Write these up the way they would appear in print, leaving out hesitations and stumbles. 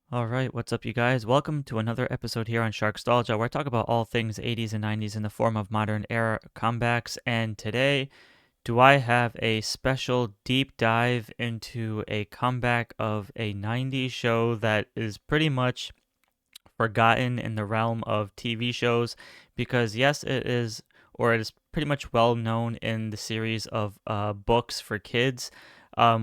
All right, what's up, you guys? Welcome to another episode here on Sharkstalgia, where I talk about all things 80s and 90s in the form of modern era comebacks. And today, do I have a special deep dive into a comeback of a 90s show that is pretty much forgotten in the realm of TV shows? Because, yes, it is, or it is pretty much well known in the series of books for kids,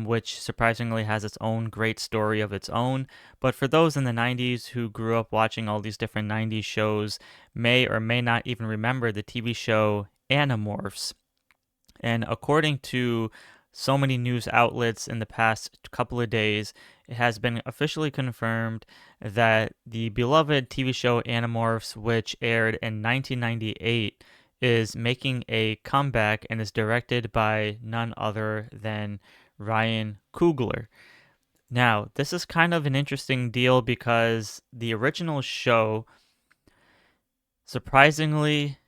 which surprisingly has its own great story of its own. But for those in the 90s who grew up watching all these different 90s shows, may or may not even remember the TV show Animorphs. And according to so many news outlets in the past couple of days, it has been officially confirmed that the beloved TV show Animorphs, which aired in 1998, is making a comeback and is directed by none other than Ryan Coogler. Now, this is kind of an interesting deal because the original show, surprisingly,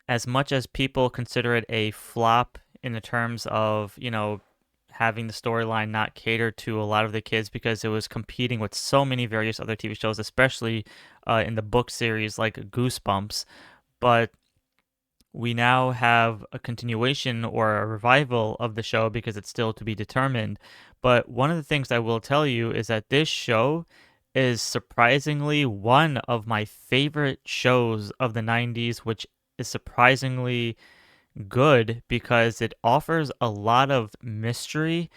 as much as people consider it a flop in the terms of, having the storyline not cater to a lot of the kids because it was competing with so many various other TV shows, especially in the book series like Goosebumps. But we now have a continuation or a revival of the show because it's still to be determined. But one of the things I will tell you is that this show is surprisingly one of my favorite shows of the 90s, which is surprisingly good because it offers a lot of mystery.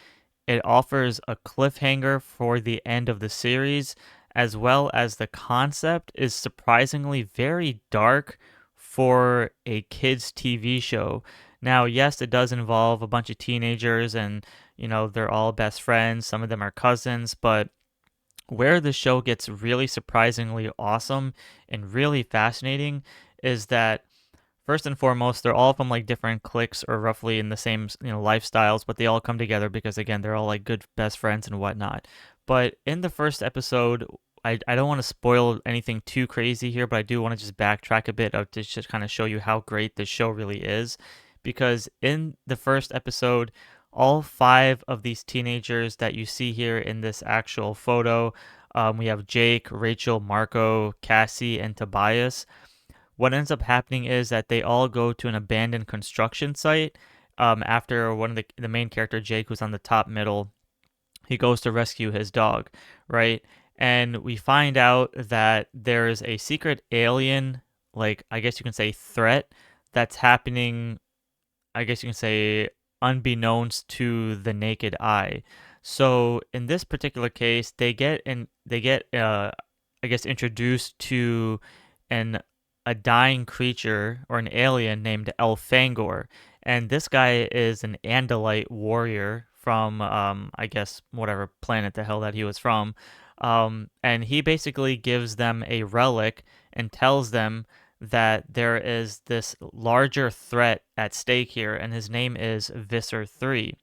It offers a cliffhanger for the end of the series, as well as the concept is surprisingly very dark for a kids' TV show. Now, yes, it does involve a bunch of teenagers and, they're all best friends. Some of them are cousins, but where the show gets really surprisingly awesome and really fascinating is that first and foremost, they're all from like different cliques or roughly in the same, lifestyles, but they all come together because again, they're all like good best friends and whatnot. But in the first episode, I don't want to spoil anything too crazy here, but I do want to just backtrack a bit to just kind of show you how great this show really is. Because in the first episode, all five of these teenagers that you see here in this actual photo, we have Jake, Rachel, Marco, Cassie, and Tobias. What ends up happening is that they all go to an abandoned construction site. After one of the main character, Jake, who's on the top middle, he goes to rescue his dog, right? And we find out that there's a secret alien, like I guess you can say threat that's happening. I guess you can say unbeknownst to the naked eye. So in this particular case, they get I guess introduced to an a dying creature or an alien named Elfangor. And this guy is an Andalite warrior from, I guess, whatever planet the hell that he was from. And he basically gives them a relic and tells them that there is this larger threat at stake here, and his name is VISSER Three,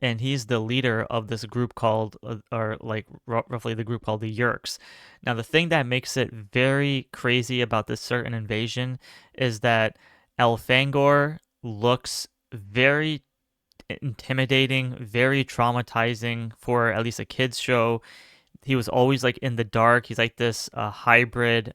and he's the leader of this group called, or like roughly the group called the Yerks. Now, the thing that makes it very crazy about this certain invasion is that Elfangor looks very intimidating, very traumatizing for at least a kids show. He was always like in the dark. He's like this hybrid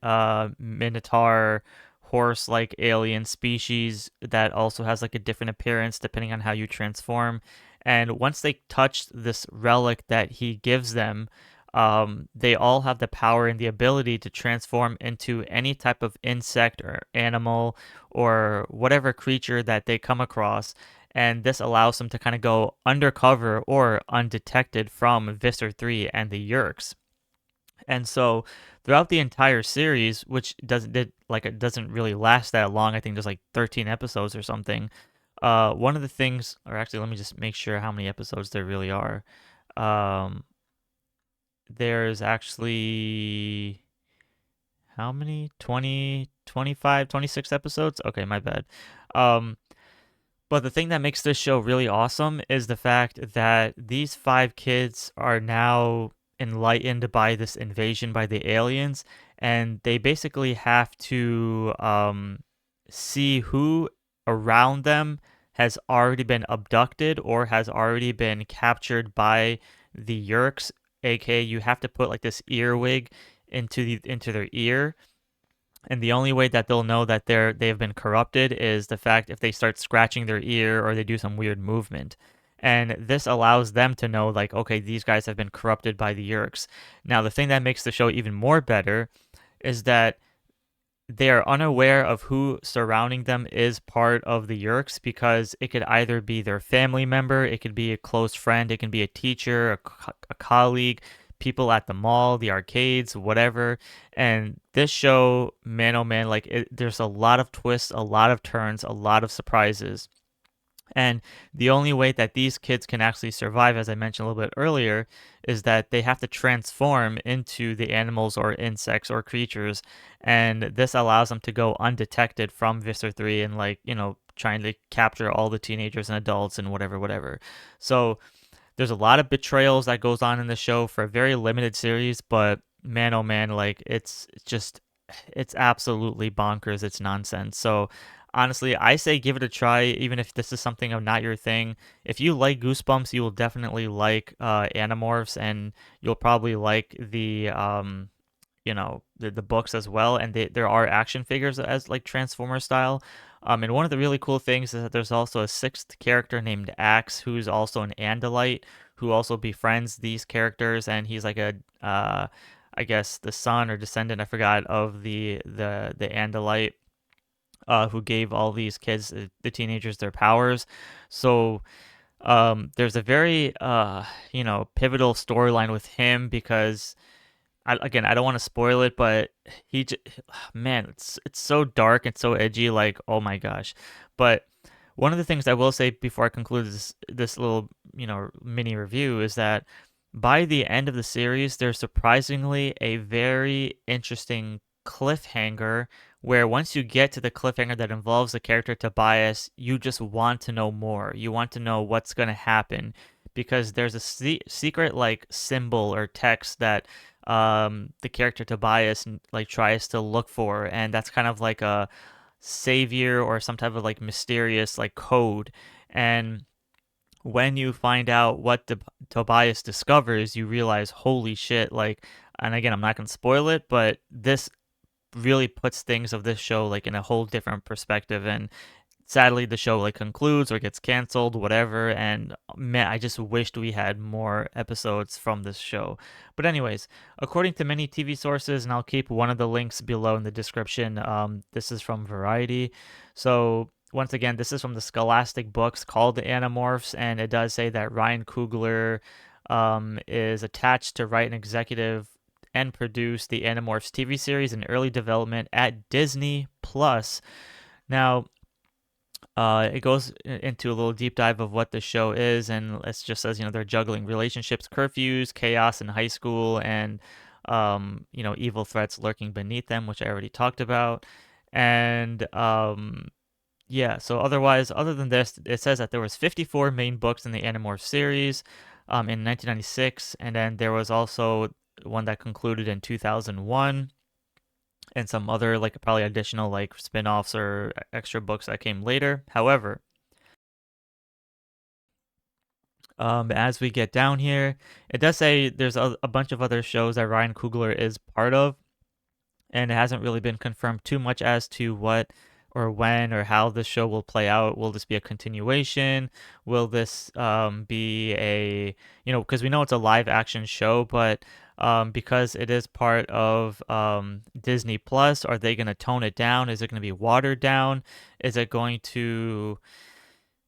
minotaur horse like alien species that also has like a different appearance depending on how you transform. And once they touch this relic that he gives them, they all have the power and the ability to transform into any type of insect or animal or whatever creature that they come across. And this allows them to kind of go undercover or undetected from Visser 3 and the Yerks. And so throughout the entire series, which it doesn't really last that long, I think there's like 13 episodes or something. One of the things, or actually, let me just make sure how many episodes there really are. Um, there's actually how many? 20, 25, 26 episodes? Okay, my bad. Um, but the thing that makes this show really awesome is the fact that these five kids are now enlightened by this invasion by the aliens, and they basically have to see who around them has already been abducted or has already been captured by the Yerks aka you have to put like this earwig into their ear, and the only way that they'll know that they've been corrupted is the fact if they start scratching their ear or they do some weird movement. And this allows them to know, like, okay, these guys have been corrupted by the Yeerks. Now, the thing that makes the show even more better is that they are unaware of who surrounding them is part of the Yeerks, because it could either be their family member, it could be a close friend, it can be a teacher, a colleague, people at the mall, the arcades, whatever. And this show, man, oh man, like there's a lot of twists, a lot of turns, a lot of surprises. And the only way that these kids can actually survive, as I mentioned a little bit earlier, is that they have to transform into the animals or insects or creatures. And this allows them to go undetected from VISSER 3 and, like, trying to capture all the teenagers and adults and whatever, whatever. So there's a lot of betrayals that goes on in the show for a very limited series, but man, oh man, like it's absolutely bonkers. It's nonsense. So honestly, I say give it a try, even if this is something of not your thing. If you like Goosebumps, you will definitely like Animorphs, and you'll probably like the books as well. And there are action figures as like Transformer style. And one of the really cool things is that there's also a sixth character named Axe, who's also an Andalite, who also befriends these characters, and he's like a I guess the son or descendant, I forgot, of the Andalite, who gave all these kids, the teenagers, their powers. So there's a very pivotal storyline with him, because again, I don't want to spoil it, but man, it's so dark and so edgy, like, oh my gosh. But one of the things I will say before I conclude this little, mini review is that by the end of the series, there's surprisingly a very interesting cliffhanger, where once you get to the cliffhanger that involves the character Tobias, you just want to know more. You want to know what's going to happen, because there's a secret like symbol or text that the character Tobias like tries to look for, and that's kind of like a savior or some type of like mysterious like code. And when you find out what Tobias discovers, you realize, holy shit, like, and again, I'm not going to spoil it, but this really puts things of this show like in a whole different perspective. And sadly, the show like concludes or gets canceled, whatever. And man, I just wished we had more episodes from this show. But anyways, according to many TV sources, and I'll keep one of the links below in the description, this is from Variety. So once again, this is from the Scholastic books called The Animorphs, and it does say that Ryan Coogler is attached to write an executive and produce the Animorphs TV series in early development at Disney Plus. Now, it goes into a little deep dive of what the show is, and it just says, they're juggling relationships, curfews, chaos in high school, and evil threats lurking beneath them, which I already talked about. And yeah, so otherwise, other than this, it says that there was 54 main books in the Animorphs series in 1996, and then there was also one that concluded in 2001, and some other like probably additional like spin-offs or extra books that came later. However, as we get down here, it does say there's a bunch of other shows that Ryan Coogler is part of, and it hasn't really been confirmed too much as to what or when or how this show will play out. Will this be a continuation? Will this be a, because we know it's a live action show, but because it is part of Disney Plus, are they going to tone it down? Is it going to be watered down? Is it going to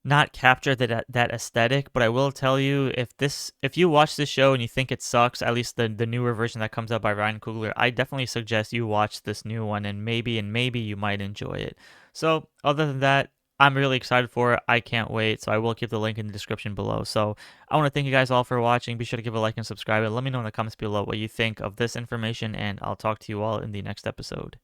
not capture that aesthetic? But I will tell you, if you watch this show and you think it sucks, at least the newer version that comes out by Ryan Coogler, I definitely suggest you watch this new one, and maybe you might enjoy it. So other than that, I'm really excited for it. I can't wait. So I will keep the link in the description below. So I want to thank you guys all for watching. Be sure to give a like and subscribe, and let me know in the comments below what you think of this information, and I'll talk to you all in the next episode.